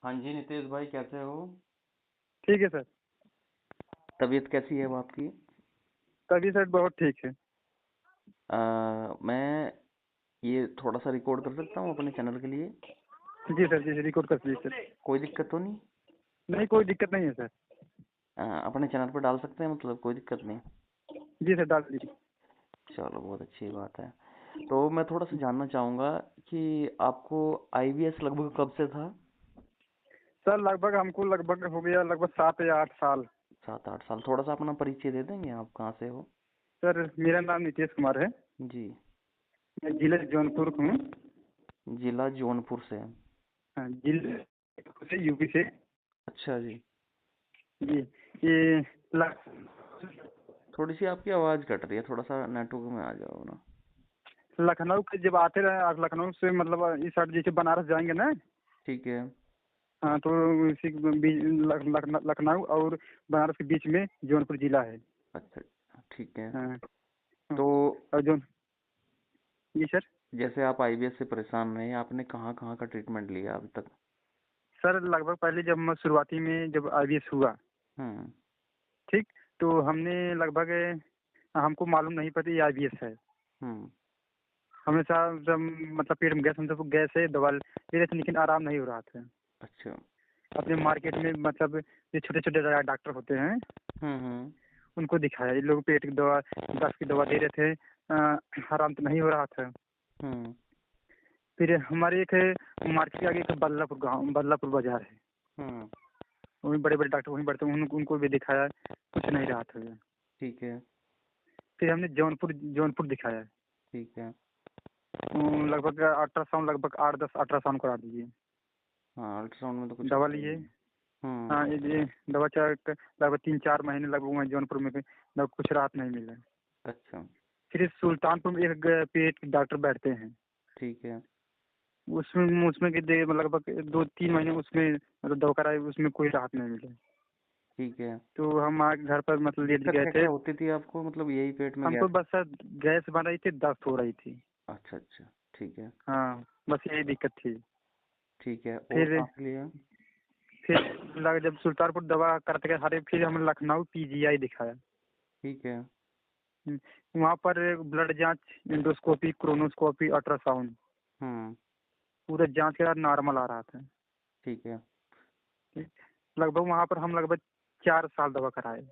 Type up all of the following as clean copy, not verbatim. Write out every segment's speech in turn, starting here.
हाँ जी नितेश भाई, कैसे हो? ठीक है सर। तबीयत कैसी है अब आपकी? तभी सर बहुत ठीक है। मैं ये थोड़ा सा रिकॉर्ड कर सकता हूँ अपने चैनल के लिए? जी सर, जी रिकॉर्ड कर दीजिए सर। कोई दिक्कत तो नहीं? नहीं, कोई दिक्कत नहीं है सर। अपने चैनल पर डाल सकते हैं, मतलब कोई दिक्कत नहीं? जी सर, डाल दीजिए। चलो, बहुत अच्छी बात है। तो मैं थोड़ा सा जानना चाहूँगा कि आपको आईबीएस लगभग कब से था? सर लगभग हमको लगभग हो गया लगभग 7 या 8 साल। 7-8 साल। थोड़ा सा अपना परिचय दे देंगे, आप कहाँ से हो? सर मेरा नाम नीतीश कुमार है। जी। मैं जिले जौनपुर हूँ। जिला जौनपुर से? हाँ, जिले से यूपी से। अच्छा जी। जी। ये लख- थोड़ी सी आपकी आवाज़ कट रही है, थोड़ा सा नेटवर्क में आ जाओ ना। लखनऊ के जब आते रहे आप, लखनऊ से मतलब इस साइड जैसे बनारस जाएंगे ना। ठीक है। हाँ, तो इसी के लखनऊ और बनारस के बीच में जौनपुर जिला है। अच्छा, ठीक है। हाँ। हाँ, तो और जो जी सर। जैसे आप आईबीएस से परेशान रहे, आपने कहाँ कहाँ का ट्रीटमेंट लिया अभी तक? सर लगभग पहले जब मैं शुरुआती में जब आईबीएस हुआ, हम्म। ठीक, तो हमने लगभग हमको मालूम नहीं पता ये आईबीएस है। हम्म। हमेशा जब मतलब पेट में गैस, हम तो गैस से दवा ले रहे थे लेकिन आराम नहीं हो रहा था। अच्छा। अपने मार्केट में मतलब ये छोटे छोटे डॉक्टर होते हैं, हम्म। उनको दिखाया। ये लोग पेट की दवा, दस्त की दवा दे रहे थे। आराम तो नहीं हो रहा था। हम्म। फिर हमारे एक मार्केट के आगे एक बल्लापुर गाँव, बल्लापुर बाजार है। हम्म। वहीं बड़े बड़े डॉक्टर वहीं बढ़ते हैं, उनको भी दिखाया, कुछ नहीं रहा था। ठीक है। फिर हमने जौनपुर जौनपुर दिखाया। ठीक है। लगभग अल्ट्रासाउंड लगभग 8-10 अल्ट्रासाउंड करा दीजिए। हाँ, अल्ट्रासाउंड में तो कुछ दवा होता ही लिए। नहीं। हम्म। हाँ, ये दवा लगभग 3-4 महीने लगभग वहाँ जौनपुर में भी लगभग कुछ राहत नहीं मिला। अच्छा। फिर सुल्तानपुर में एक पेट के डॉक्टर बैठते हैं। ठीक है। उसमें उसमें के दे लगभग 2-3 महीने उसमें मतलब दवा कराए, उसमें कोई राहत नहीं मिली। ठीक है। तो हम आगे घर पर मतलब लेट दिक्कत गए क्या थे। क्या होती थी आपको, मतलब यही पेट में हमको गैस? बस सर गैस बन रही थी, दस्त हो रही थी। अच्छा अच्छा, ठीक है। हाँ, बस यही दिक्कत थी। ठीक है, और फिर कहाँ से लिया? जब सुल्तानपुर दवा करते गए हरे, फिर हम लखनऊ पीजीआई दिखाया। ठीक है। वहाँ पर ब्लड जांच, एंडोस्कोपी, क्रोनोस्कोपी, अल्ट्रासाउंड, हम्म। पूरा जांच के बाद नॉर्मल आ रहा था। ठीक है। ठीक। लगभग वहाँ पर हम लगभग 4 साल दवा कराए।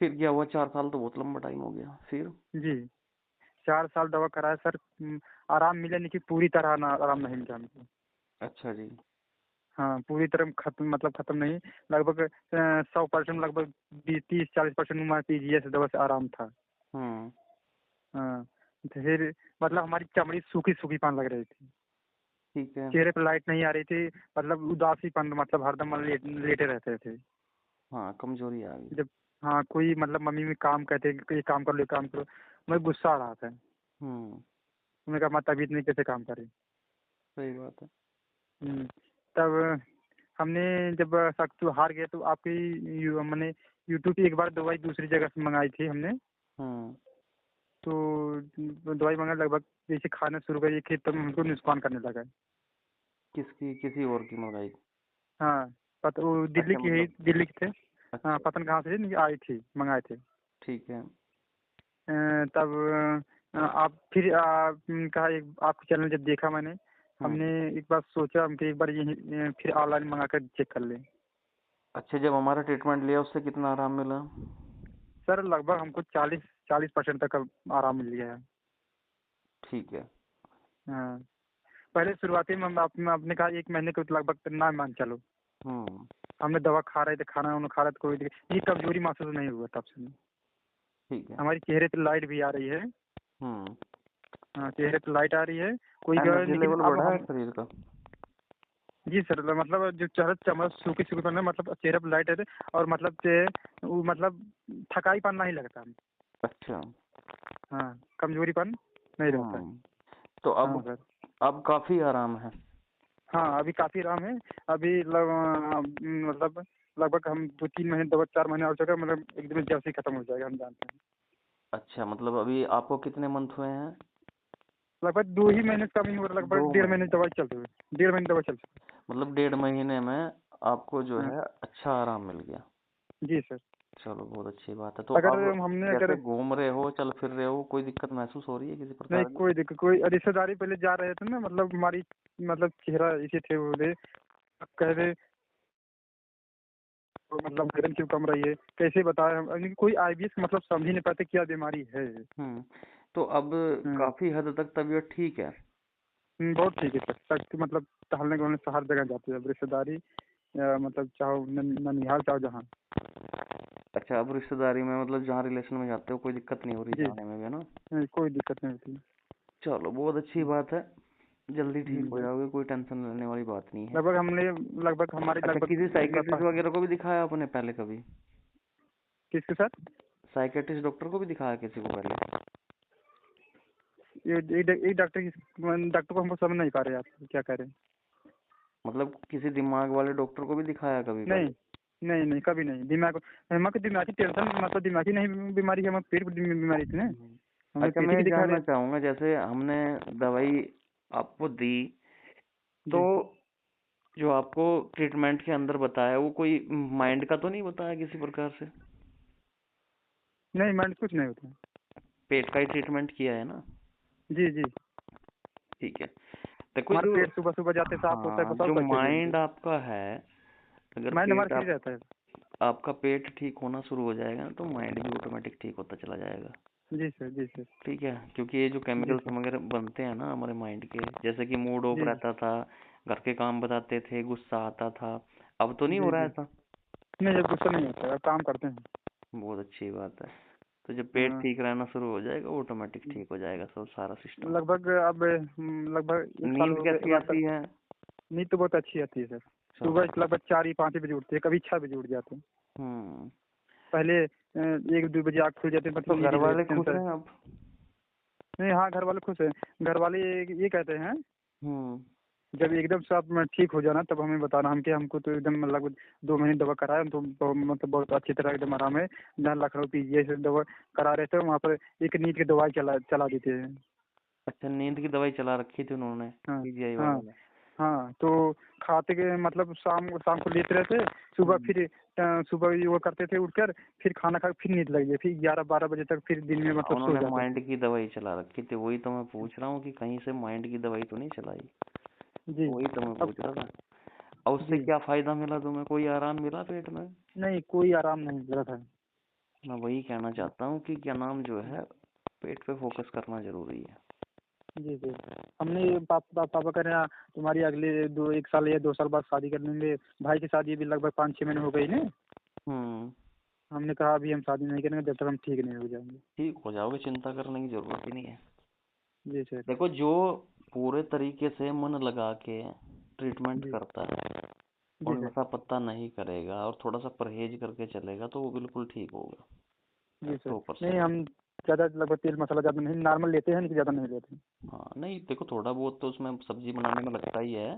फिर क्या हुआ? 4 साल तो बहुत लंबा टाइम हो गया। फिर? जी, 4 साल दवा कराए सर। आराम मिला नहीं कि पूरी तरह ना, आराम नहीं मिला हमको। अच्छा जी। हाँ, पूरी तरह खत्म मतलब खत्म नहीं। लगभग 100% लगभग 20-30-40% हमारे पीजीआई से दवा से आराम था। हम्म। हाँ। तो फिर मतलब हमारी चमड़ी सूखी सूखी पान लग रही थी। ठीक है। चेहरे पर लाइट नहीं आ रही थी। मतलब उदासीपन, मतलब हरदम लेटे रहते थे। हाँ, कमजोरी आ गई। जब हाँ, कोई मतलब मम्मी में काम कहते कि ये काम कर लो, ये काम करो, मैं गुस्सा आ रहा था। हम्म। उन्होंने कहा हमारी तबीयत नहीं कैसे काम करे। सही बात है। तब हमने जब सख्त हार गए तो आपकी मैंने यूट्यूब की एक बार दवाई दूसरी जगह से मंगाई थी हमने। हम्म। तो दवाई मंगा, लगभग जैसे खाना शुरू करी कि तब हमको नुकसान करने लगा। किसकी, किसी और की मंगाई? हाँ, वो दिल्ली अच्छा, की ही, मतलब। दिल्ली के थे। हाँ, अच्छा। पता नहीं कहाँ से नहीं आई थी, मंगाए थे। ठीक है। तब आप फिर कहा, एक आपका चैनल जब देखा मैंने, हमने हम्म। एक बार सोचा हम कि एक बार यही फिर ऑनलाइन मंगा कर चेक कर लें। अच्छा, जब हमारा ट्रीटमेंट लिया उससे कितना आराम मिला? सर लगभग हमको 40% तक का आराम मिल गया है। ठीक है। हाँ, पहले शुरुआती में आपने कहा 1 महीने के लगभग ना मान चलो। हम्म। हमने दवा खा रहे थे, खाना उन्हें खा रहे थे, कोई ये कमजोरी महसूस नहीं हुआ तब से। ठीक है। हमारी चेहरे पे लाइट भी आ रही है। हम्म। हाँ, चेहरे पे लाइट आ रही है, कोई एनर्जी लेकिन लेवल अब बढ़ा है हम शरीर का? जी सर, मतलब जो चेहरा चमक सूखी सूखी पन है, मतलब चेहरे पर लाइट है। और मतलब वो मतलब थकाईपन नहीं लगता। अच्छा। हाँ, कमजोरीपन नहीं रहता है। हम्म। तो हाँ अब सर। अब काफी आराम है? हाँ, अभी काफी आराम है। अभी मतलब लगभग हम 2-3 महीने, 2-4 महीने और जगह मतलब एकदम जल्दी खत्म हो जाएगा, हम जानते हैं। अच्छा, मतलब अभी आपको कितने मंथ हुए हैं? लगभग 2 ही महीने, कम ही हो रहा, लगभग 1.5 महीने 2 महीने? दवाई चल रही है। 1.5 महीने दवाई चल रही मतलब 1.5 महीने में आपको जो हाँ है अच्छा आराम मिल गया। जी सर। चलो बहुत अच्छी बात है। तो अगर अब हमने जैसे अगर घूम रहे हो, चल फिर रहे हो, कोई दिक्कत महसूस हो रही है किसी नहीं प्रकार की? कोई दिक्कत, कोई रिश्तेदारी पहले जा रहे थे ना, मतलब हमारी मतलब चेहरा ऐसे थे वो थे, कह रहे तो मतलब गर्दन क्यों कम रही है, कैसे बताए हम, यानी कि कोई आईबीएस मतलब समझ ही नहीं पाते क्या बीमारी है। तो अब हम्म, काफी हद तक तबीयत ठीक है? बहुत ठीक है सर, तक मतलब टहलने को से हर जगह जाते हैं, अब रिश्तेदारी या मतलब चाहो ननिहाल चाहो जहाँ। अच्छा, अब रिश्तेदारी में मतलब जहाँ रिलेशन में जाते हो कोई दिक्कत नहीं हो रही जी जाने में भी, है ना? नहीं कोई दिक्कत नहीं होती। चलो बहुत अच्छी बात है। जल्दी ठीक हो हम्म, जाओगे, कोई टेंशन लेने वाली बात नहीं है। लगभग हमने लगभग हमारी अच्छा, लगभग किसी साइकेट्रिस्ट वगैरह को भी दिखाया आपने पहले कभी? किसके साथ? साइकेट्रिस्ट डॉक्टर को भी दिखाया किसी को पहले? ये डॉक्टर को हमको समझ नहीं पा रहे आप क्या कह रहे हैं। मतलब किसी दिमाग वाले डॉक्टर को भी दिखाया कभी नहीं पहले? नहीं नहीं कभी नहीं, दिमागी टेंशन मतलब दिमागी नहीं बीमारी है, हमें पेट की बीमारी थी ना, हमने अच्छा, पेट मैं की दिखा जानना रहे। चाहूंगा, जैसे हमने दवाई आपको दी, तो जी जो आपको ट्रीटमेंट के अंदर बताया वो कोई माइंड का तो नहीं बताया किसी प्रकार से? नहीं माइंड कुछ नहीं होता। पेट का ही ट्रीटमेंट किया है ना? जी जी, ठीक है। देखो हमारा जो, पेट सुबह सुबह जाते साफ होता है, हाँ, बताओ जो कैसे माइंड देंगे। आपका है, अगर माइंड हमारा पेट फ्री आप रहता है। आपका पेट ठीक होना शुरू हो जाएगा ना, तो माइंड भी ऑटोमेटिक ठीक होता चला जाएगा। जी सर जी सर। ठीक है, क्योंकि ये जो जी केमिकल्स सर। वगैरह बनते हैं ना हमारे माइंड के, जैसे कि मूड ऑफ जी रहता था, घर के काम बताते थे, गुस्सा आता था, अब तो नहीं हो जी रहा जी। ऐसा? नहीं जब गुस्सा नहीं होता है, काम करते हैं। बहुत अच्छी बात है। तो जब पेट हाँ, ठीक रहना शुरू हो जाएगा, ऑटोमेटिक ठीक हो जाएगा सब सारा सिस्टम। लगभग अब लगभग 1 साल नींद हो कैसी गया तक। आती है? नींद तो बहुत अच्छी आती है सर। चलो। सुबह लगभग 4 ही 5 बजे उठते हैं, कभी 6 बजे उठ जाते हैं। हम्म। पहले 1 2 बजे आँख खुल जाती है, तो मतलब नींद घर ही नहीं वाले लगती है खुश सर। हैं अब? नहीं हाँ घर वाले खुश हैं। घर वाले ये कहते हैं हम्म। जब एकदम से आप ठीक हो जाना तब हमें बताना, हम कि हमको तो एकदम लगभग 2 महीने दवा कराए तो मतलब बहुत अच्छी तरह एकदम आराम है। जहाँ लखनऊ पीजीआई से दवा करा रहे थे वहाँ पर एक नींद की दवाई चला चला देते हैं। अच्छा, नींद की दवाई चला रखी थी उन्होंने, हाँ पीजीआई हाँ वालों ने? हाँ, तो खाते के मतलब शाम को लेते रहते, सुबह हम्म। फिर सुबह योगा करते थे उठकर, फिर खाना खा फिर नींद लगी, फिर 11 12 बजे तक फिर दिन में मतलब सो उन्होंने जाते थे। माइंड की दवाई चला रखी थी, वही तो मैं पूछ रहा हूँ कि कहीं से माइंड की दवाई तो नहीं चलाई? जी। वही तो मैं अब पूछ रहा था। और उससे जी क्या फायदा मिला तुम्हें? कोई आराम मिला पेट में? नहीं कोई आराम नहीं मिल रहा था। मैं वही कहना चाहता हूँ कि क्या नाम जो है, पेट पे फोकस करना जरूरी है। जी जी। हमने पापा कह रहे हैं तुम्हारी अगले 1 साल या 2 साल बाद शादी कर लेंगे। भाई की शादी भी लगभग 5 6 महीने हो गई ना। हम्म। हमने कहा अभी हम शादी नहीं करेंगे जब तक हम ठीक नहीं हो जाएंगे। ठीक हो जाओगे, चिंता करने की जरूरत ही नहीं है। जी सर। देखो, जो पूरे तरीके से मन लगा के ट्रीटमेंट जी करता है जी और सर। नशा पत्ता नहीं करेगा और थोड़ा सा परहेज करके चलेगा, तो वो बिल्कुल ठीक होगा। जी सर। सौ नहीं परसेंट हम ज़्यादा लगभग तेल मसाला ज़्यादा नहीं, नॉर्मल लेते हैं, नहीं ज़्यादा नहीं लेते। हाँ, नहीं देखो, थोड़ा बहुत तो उसमें सब्जी बनाने में लगता ही है,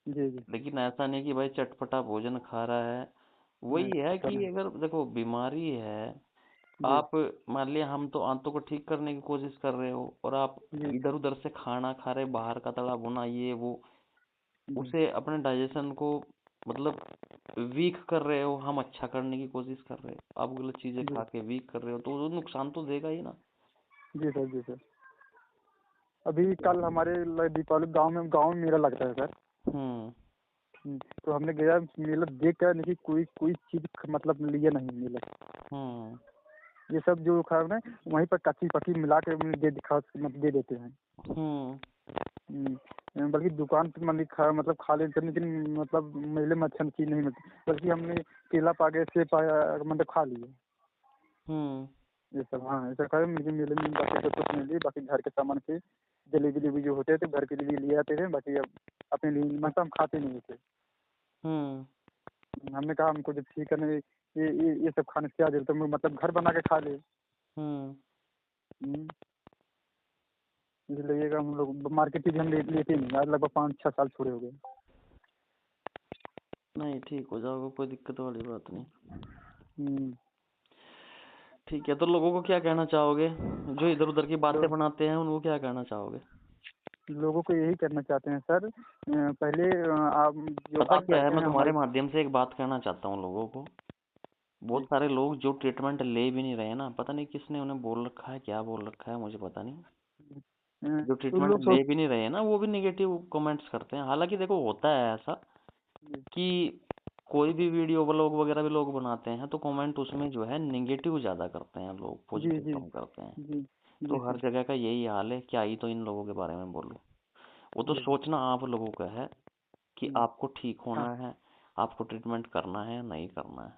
जी जी। लेकिन ऐसा नहीं कि भाई चटपटा भोजन खा रहा है। नहीं वही है सर कि अगर देखो बीमारी है, जी आप मान लिया हम तो आंतों को ठीक करने की कोशिश कर रहे हो, और आप जी इधर उधर से खाना खा रहे, बाहर का तला भुना ये वो, जी उसे अपने डाइजेशन को मतलब वीक कर रहे हो, हम अच्छा करने की कोशिश कर रहे हो, आप गलत चीजें जी खा के वीक कर रहे हो, तो वो नुकसान तो देगा ही ना। जी सर। जी सर। अभी कल हमारे दीपावली गाँव में मेला लगता है सर। हम्म। तो हमने गया मेला देख कर, नहीं कोई कोई चीज मतलब लिया नहीं मेला। हम्म। ये सब जो खा ना वहीं पर कच्ची पक्की मिला के मतलब दे देते हैं। हम्म। बल्कि दुकान पे मतलब खा लेते हैं, लेकिन मतलब मेले में अच्छा चीज नहीं मिलती, बल्कि हमने केला पा गए, सेब पाया, मतलब खा लिए। हम्म। ये सब हाँ ऐसा खाया, मुझे मेले में बाकी तो कुछ नहीं लिए, बाकी घर के सामान थे, जलेबी जलेबी जो होते थे घर के लिए ले आते थे, बाकी अब अपने लिए मतलब हम खाते नहीं थे। हम्म। हमने कहा हमको जब ठीक करने ये सब खाने से क्या जरूरत है, मतलब घर बना के खा ले। हम्म। हम्म, इसलिए हम लोग मार्केट चीज हम लेते नहीं, आज लगभग 5 6 साल छोड़े हो गए। नहीं, ठीक हो जाओगे, कोई दिक्कत वाली बात नहीं। हम्म, ठीक है, तो लोगों को क्या कहना चाहोगे जो इधर उधर की तो बातें बनाते हैं, उनको क्या कहना चाहोगे? लोगों को यही करना चाहते हैं सर। पहले आप जो पता आप क्या है, कहते मैं हैं तुम्हारे हमारे। माध्यम से एक बात कहना चाहता हूँ लोगों को। बहुत जी। सारे लोग जो ट्रीटमेंट ले भी नहीं रहे ना, पता नहीं किसने उन्हें बोल रखा है, क्या बोल रखा है मुझे पता नहीं। जो उन ट्रीटमेंट लोग ले सोच। भी नहीं रहे हैं ना, वो भी निगेटिव कमेंट्स करते हैं। हालांकि देखो, होता है ऐसा जी। कि कोई भी वीडियो व्लॉग वगैरह भी लोग बनाते हैं तो कमेंट उसमें जो है निगेटिव ज्यादा करते हैं लोग, जी। पॉजिटिव जी। कम करते हैं। जी। जी तो हर सर। जगह का यही हाल है, क्या ही तो इन लोगों के बारे में बोलूं। वो तो जी सर। सोचना आप लोगों का है कि जी। आपको ठीक हाँ, होना है, आपको ट्रीटमेंट करना है या नहीं करना है।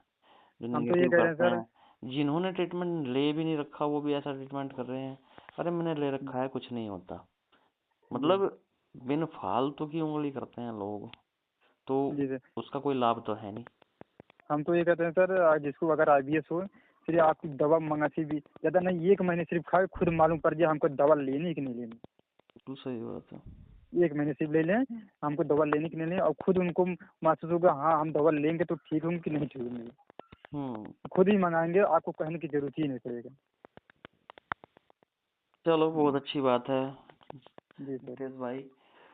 जो हम तो ये निगेटिव कह रहे हैं करते सर। हैं, जिन्होंने ट्रीटमेंट ले भी नहीं रखा वो भी ऐसा ट्रीटमेंट कर रहे हैं। अरे मैंने ले रखा है, कुछ नहीं होता। जी। मतलब बिन फालतू की उंगली करते हैं लोग, तो जी सर। उसका कोई लाभ तो है नहीं। हम तो ये कहते हैं सर, जिसको अगर आईबीएस हो, फिर आपकी दवा मंगाती भी ज़्यादा नहीं, 1 महीने सिर्फ खाए, खुद मालूम पड़ जाए हमको दवा लेनी कि नहीं लेनी। बिल्कुल सही बात है। 1 महीने सिर्फ ले लें, हमको दवा लेनी कि नहीं लेनी, और खुद उनको महसूस होगा हाँ हम दवा लेंगे तो ठीक होंगे कि नहीं ठीक होंगे। हम्म। खुद ही मंगाएंगे, आपको कहने की जरूरत ही नहीं पड़ेगा। चलो, बहुत अच्छी बात है जी सर। नितेश भाई।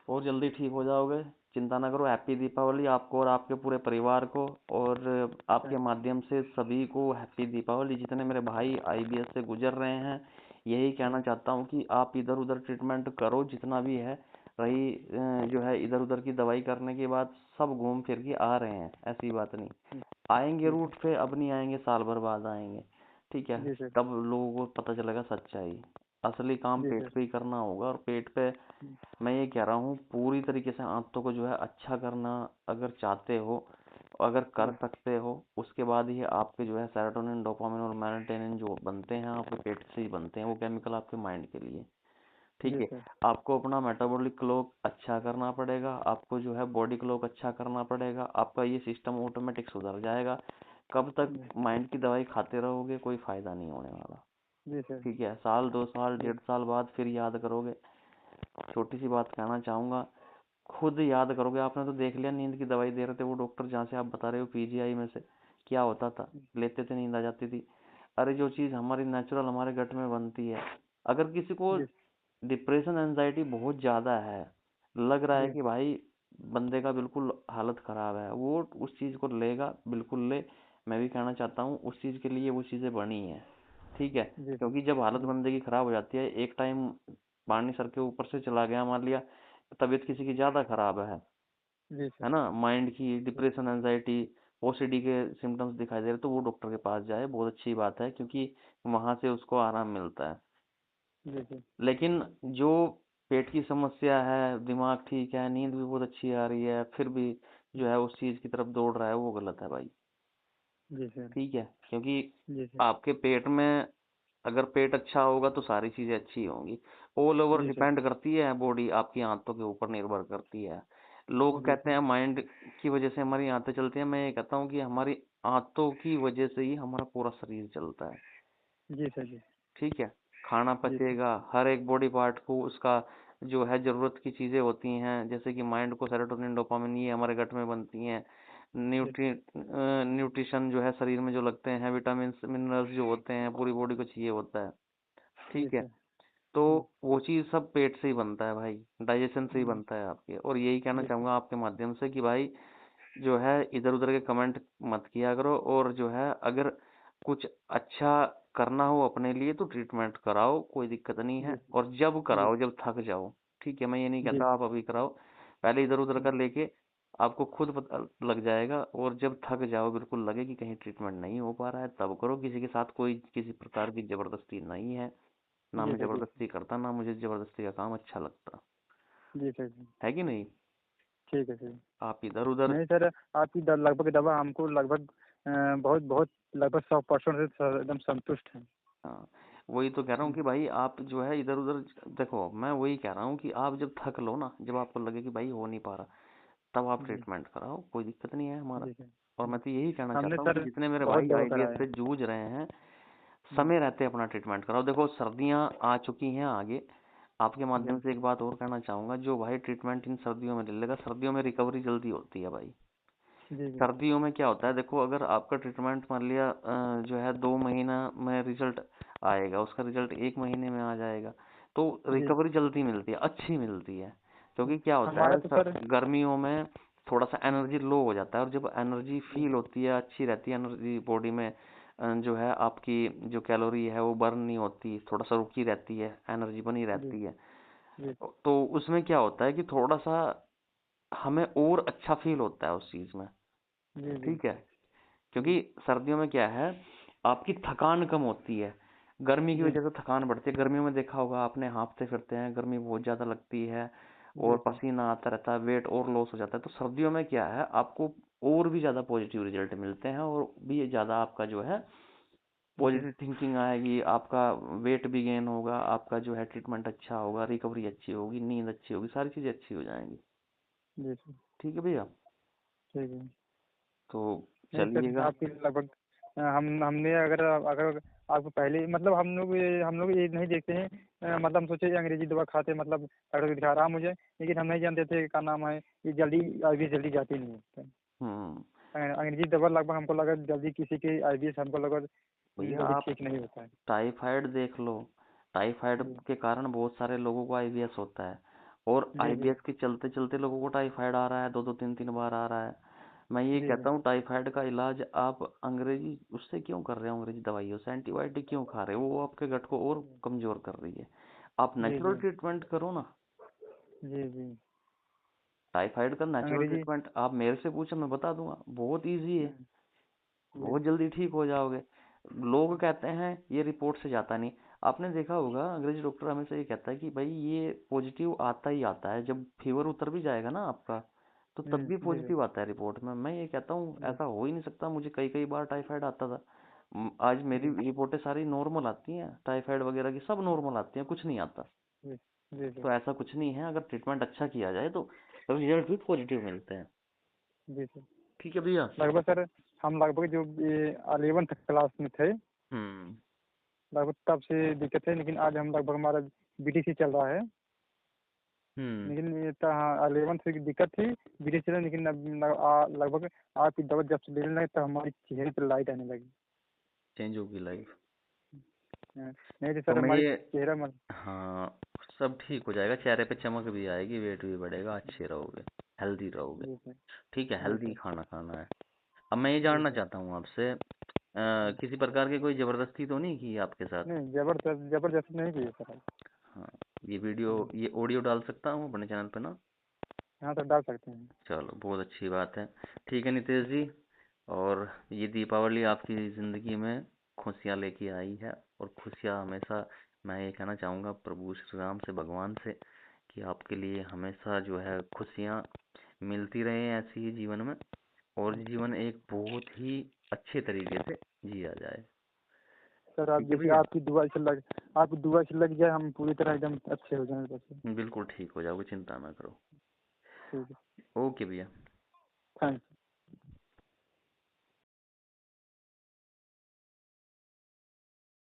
और जल्दी ठीक हो जाओगे, चिंता ना करो। हैप्पी दीपावली आपको और आपके पूरे परिवार को। और आपके माध्यम से सभी को हैप्पी दीपावली। जितने मेरे भाई आईबीएस से गुजर रहे हैं, यही कहना चाहता हूँ कि आप इधर उधर ट्रीटमेंट करो जितना भी है। रही जो है इधर उधर की दवाई करने के बाद सब घूम फिर के आ रहे हैं, ऐसी बात नहीं। आएंगे जी सर। रूट पे, अब नहीं आएंगे, साल भर बाद आएंगे। ठीक है। जी सर। तब लोगों को पता चलेगा सच्चाई। असली काम जी पेट सर। पे ही करना होगा, और पेट पे मैं ये कह रहा हूँ पूरी तरीके से आंतों को जो है अच्छा करना। अगर चाहते हो, अगर कर जी। सकते हो, उसके बाद ही आपके जो है सेरोटोनिन, डोपामिन और मेलाटोनिन जो बनते हैं आपके पेट से ही बनते हैं, वो केमिकल आपके माइंड के लिए। ठीक जी है। सर। आपको अपना मेटाबॉलिक क्लॉक अच्छा करना पड़ेगा, आपको जो है बॉडी क्लॉक अच्छा करना पड़ेगा, आपका ये सिस्टम ऑटोमेटिक सुधर जाएगा। कब तक जी। माइंड की दवाई खाते रहोगे, कोई फायदा नहीं होने वाला। जी सर। ठीक है, साल 2 साल जी। 1.5 साल बाद फिर याद करोगे। छोटी सी बात कहना चाहूंगा, खुद याद करोगे। आपने तो देख लिया, नींद की दवाई दे रहे थे वो डॉक्टर, जहाँ से आप बता रहे हो पीजीआई में से, क्या होता था? लेते थे, नींद आ जाती थी। अरे जो चीज हमारी नेचुरल हमारे गट में बनती है, अगर किसी को जी। डिप्रेशन एंजाइटी बहुत ज्यादा है, लग रहा है जी। कि भाई बंदे का बिल्कुल हालत खराब है, वो उस चीज को लेगा, बिल्कुल ले। मैं भी कहना चाहता हूँ उस चीज के लिए वो चीजें बनी है। ठीक है। जी सर। क्योंकि जब हालत जी। बंदे की खराब हो जाती है, एक टाइम पानी सर के ऊपर से चला गया, मान लिया तबीयत किसी की ज्यादा खराब जी है सर। ना, माइंड की जी। डिप्रेशन, एंजाइटी, ओसीडी के सिम्टम्स दिखाई दे रहे, तो वो डॉक्टर के पास जाए, बहुत अच्छी बात है, क्योंकि वहां से उसको आराम मिलता है। जी सर। लेकिन जो पेट की समस्या है, दिमाग ठीक है, नींद भी बहुत अच्छी आ रही है, फिर भी जो है उस चीज की तरफ दौड़ रहा है, वो गलत है भाई। जी सर। ठीक है। क्योंकि जी सर। आपके पेट में, अगर पेट अच्छा होगा तो सारी चीजें अच्छी होंगी। ऑल ओवर जी सर। डिपेंड करती है बॉडी, आपकी आंतों के ऊपर निर्भर करती है। लोग जी कहते सर। हैं माइंड की वजह से हमारी आंतें चलती हैं, मैं ये कहता हूँ कि हमारी आंतों की वजह से ही हमारा पूरा शरीर चलता है। जी सर। जी। ठीक है। खाना जी सर। पचेगा, हर एक बॉडी पार्ट को उसका जो है जरूरत की चीजें होती हैं, जैसे कि माइंड को सेरोटोनिन, डोपामिन, ये हमारे गट में बनती हैं। जी। न्यूट्रिशन जो है शरीर में जो लगते हैं, विटामिन मिनरल्स जो होते हैं, पूरी बॉडी को चाहिए होता है। जी ठीक है। सर। तो जी। वो चीज सब पेट से ही बनता है भाई, डाइजेशन से ही जी। बनता है आपके। और यही कहना जी सर। चाहूंगा आपके माध्यम से कि भाई जो है इधर उधर के कमेंट मत किया करो, और जो है अगर कुछ अच्छा करना हो अपने लिए तो ट्रीटमेंट कराओ, कोई दिक्कत नहीं जी है। सर। और जब जी। कराओ जब थक जाओ। ठीक है, मैं ये नहीं जी। कहता आप अभी कराओ, पहले इधर उधर जी। कर लेके आपको खुद पता लग जाएगा। और जब थक जाओ, बिल्कुल लगे कि कहीं ट्रीटमेंट नहीं हो पा रहा है, तब करो। किसी के साथ कोई किसी प्रकार की जबरदस्ती नहीं है, ना जी मैं सर। जी। जबरदस्ती करता, ना मुझे जबरदस्ती का काम अच्छा लगता जी सर। जी। है कि नहीं। ठीक है सर। आप इधर उधर, नहीं सर, आपकी लगभग दवा हमको लगभग बहुत बहुत लगभग 100% से एकदम संतुष्ट है। हाँ, वही तो कह रहा हूँ कि भाई आप जो है इधर उधर, देखो मैं वही कह रहा हूँ कि आप जब थक लो ना, जब आपको लगे कि भाई हो नहीं पा रहा, तब आप जी। ट्रीटमेंट कराओ, कोई दिक्कत नहीं है हमारा। जी सर। और मैं जी। तो यही कहना हमने चाहता हूँ कि सर जितने मेरे बहुत भाई दवा आईबीएस कराया से है। जूझ रहे हैं, जी। समय रहते अपना ट्रीटमेंट कराओ। देखो सर्दियाँ आ चुकी हैं आगे, आपके जी। माध्यम से एक बात और कहना चाहूंगा, जो भाई ट्रीटमेंट इन सर्दियों में ले लेगा, सर्दियों में रिकवरी जल्दी होती है भाई। जी। जी। सर्दियों में क्या होता है, देखो अगर आपका ट्रीटमेंट मान लिया जो है 2 महीना में रिजल्ट आएगा, उसका रिजल्ट 1 महीने में आ जाएगा। तो जी रिकवरी जल्दी मिलती है, अच्छी मिलती है। क्योंकि क्या होता हमारा है तो सर। गर्मियों में थोड़ा सा एनर्जी लो हो जाता है, और जब एनर्जी जी फील होती है, अच्छी रहती है एनर्जी बॉडी में, जो है आपकी जो कैलोरी है वो बर्न नहीं होती, थोड़ा सा रुकी रहती है, एनर्जी बनी जी रहती है। जी तो उसमें क्या होता है कि थोड़ा सा हमें और अच्छा फील होता है उस चीज में। जी जी ठीक है। जी क्योंकि सर्दियों में क्या है, आपकी थकान कम होती है, गर्मी की जी वजह से थकान बढ़ती है। गर्मियों में देखा होगा आपने, हाँफते फिरते हैं, गर्मी बहुत ज्यादा लगती है जी और सर। पसीना आता रहता है, वेट और लॉस हो जाता है। तो सर्दियों में क्या है, आपको और भी ज्यादा पॉजिटिव रिजल्ट मिलते हैं, और भी ज्यादा आपका जो है जी पॉजिटिव थिंकिंग आएगी, आपका वेट भी गेन होगा, आपका जो है ट्रीटमेंट अच्छा होगा, रिकवरी अच्छी होगी, नींद अच्छी होगी, सारी चीजें अच्छी हो जाएंगी। जी सर। ठीक है भैया। ठीक है। तो नहीं सर, चलिएगा। आपकी लगभग हमने अगर अगर आपको पहले मतलब हम लोग ये नहीं देखते हैं। मतलब हम सोचे अंग्रेजी दवा खाते मतलब डॉक्टर को दिखा रहा मुझे, लेकिन हम नहीं जानते थे क्या नाम है, ये जल्दी आईबीएस जल्दी जाती नहीं है। हम्म। अंग्रेजी दवा लगभग हमको लगा जल्दी किसी की आईबीएस हमको लगा भैया जल्दी आप ठीक नहीं होता है। टाइफाइड देख लो, टाइफाइड जी के कारण बहुत सारे लोगों को आईबीएस होता है, और जी जी आईबीएस के चलते चलते लोगों को टाइफाइड आ रहा है, दो दो तीन तीन बार आ रहा है। मैं ये जी जी कहता हूँ, टाइफाइड का इलाज आप अंग्रेजी उससे क्यों कर रहे हो, अंग्रेजी दवाइयों से एंटीबायोटिक क्यों खा रहे हो, वो आपके गट को और कमजोर कर रही है। आप जी नेचुरल जी ट्रीटमेंट करो ना। जी जी टाइफाइड का नेचुरल अंग्रेजी। ट्रीटमेंट आप मेरे से पूछो, मैं बता दूंगा, बहुत इजी है, जी बहुत जल्दी ठीक हो जाओगे। लोग कहते हैं ये रिपोर्ट से जाता नहीं। आपने देखा होगा अंग्रेजी डॉक्टर हमेशा ये कहता है कि भाई ये पॉजिटिव आता ही आता है, जब फीवर उतर भी जाएगा ना आपका, तो तब भी जी जी पॉजिटिव आता है रिपोर्ट में। मैं ये कहता हूँ जी ऐसा हो ही नहीं सकता, मुझे कई कई बार टाइफाइड आता था। आज मेरी जी रिपोर्टें सारी नॉर्मल आती हैं, टाइफाइड वगैरह की सब नॉर्मल आती हैं, कुछ नहीं आता। जी जी जी तो ऐसा कुछ नहीं है, अगर ट्रीटमेंट अच्छा किया जाए तो रिजल्ट भी पॉजिटिव मिलते हैं। जी सर। ठीक है भैया। लगभग सर हम लगभग जो ये 11th क्लास में थे, हम्म। लगभग तब से दिक्कत है, लेकिन आज हम लगभग हमारा बीटीसी चल रहा है। हम्म। लेकिन ये तो हाँ 11th से दिक्कत थी, बीटीसी चला, लेकिन अब लगभग आपकी दवा जब से लेने लगे तब हमारी चेहरे पर लाइट आने लगी। चेंज होगी लाइफ। नहीं तो तो सर मैं हमारी ये, चेहरा मत। हाँ, सब ठीक हो जाएगा, चेहरे पे चमक भी आएगी, वेट भी बढ़ेगा, अच्छे रहोगे, हेल्दी रहोगे। जी सर। ठीक है, जी हेल्दी सर। खाना खाना है। अब मैं ये जी जानना सर। चाहता हूँ आपसे, किसी प्रकार की कोई जबरदस्ती तो नहीं की आपके साथ? नहीं, जबरदस्त जबरदस्ती नहीं की है सर। हाँ। ये वीडियो, जी। ये ऑडियो डाल सकता हूँ अपने चैनल पे ना? हाँ सर, डाल सकते हैं। चलो, बहुत अच्छी बात है। ठीक है नितेश जी, और ये दीपावली आपकी ज़िंदगी में खुशियाँ लेके आई है, और खुशियाँ हमेशा, मैं ये कहना चाहूँगा प्रभु श्री राम से, भगवान से, कि आपके लिए हमेशा जो है खुशियाँ मिलती रहे ऐसे ही जीवन में, और जीवन एक बहुत ही अच्छे तरीके से जिया जाए। सर आप ठीक है जैसे भैया। आपकी दुआ से लग जाए, हम पूरी तरह एकदम अच्छे हो जाएं बस। बिल्कुल ठीक हो जाओगे, चिंता ना करो। ठीक है। ओके भैया। थैंक